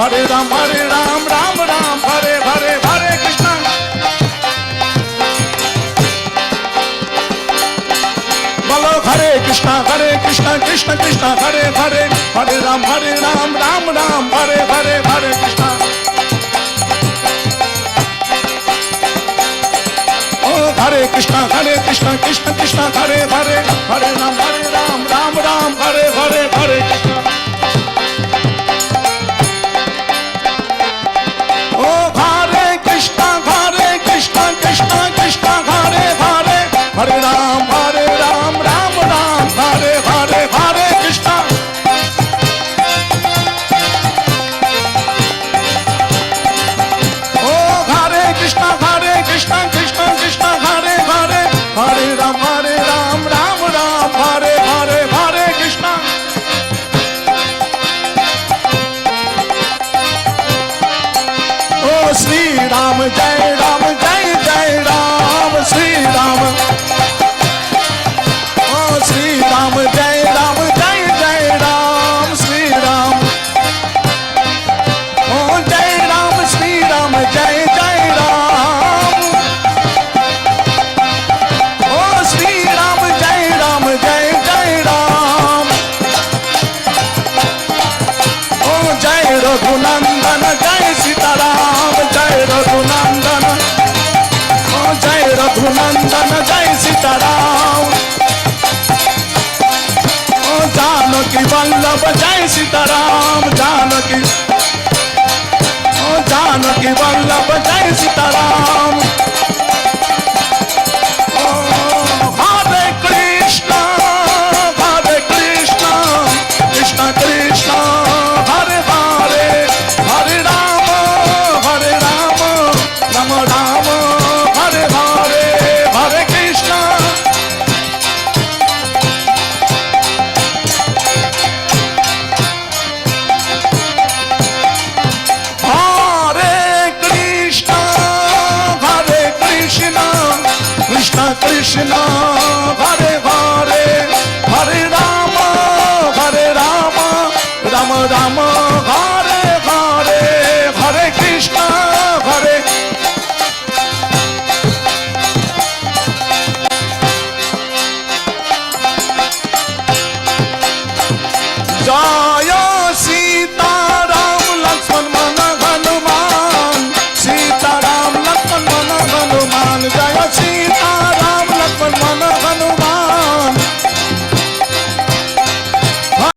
Hare Ram, Ram Ram, Hare Hare, Hare Krishna. Bolo Hare Krishna, Krishna Krishna, Hare Hare, Hare Ram, Ram Ram, Hare Hare, Hare Krishna. Oh Hare Krishna, Krishna Krishna, Hare Hare, Hare Ram, Ram Ram, Hare Hare, Hare Krishna. Oh Hare Krishna, Krishna Krishna, Hare Hare, Hare Ram, Ram Ram, Hare Hare, Hare Krishna. Oh Hare Krishna, Krishna Krishna, Hare Hare, Hare Ram, Ram Ram, Hare Hare, Hare Krishna. Oh Sri Ram, Jai Ram, Jai Jai Ram, Sri Ram. Oh Sri Ram, Jai Ram, Jai Jai Ram, Sri Ram. Oh Jai Ram, Sri Ram, Jai Jai Ram. Oh Sri Ram, Jai Jai Ram. Oh Jai Raghunandan, Jai Sitaram, Jai Raghunandan. Oh Jai Raghunandan, Jai Sitaram. Oh Janaki Vallabh, Jai Sitaram, Janaki. Oh Janaki Vallabh, Jai Sitaram. Oh Hare Krishna, Krishna Krishna, Hare Hare, Hare Rama, Rama Rama, Hare Hare, Hare Krishna. Hare Krishna, Krishna Krishna, Hare Hare, Hare Rama, Rama Rama, Hare Hare, Hare Krishna, Hare. Jai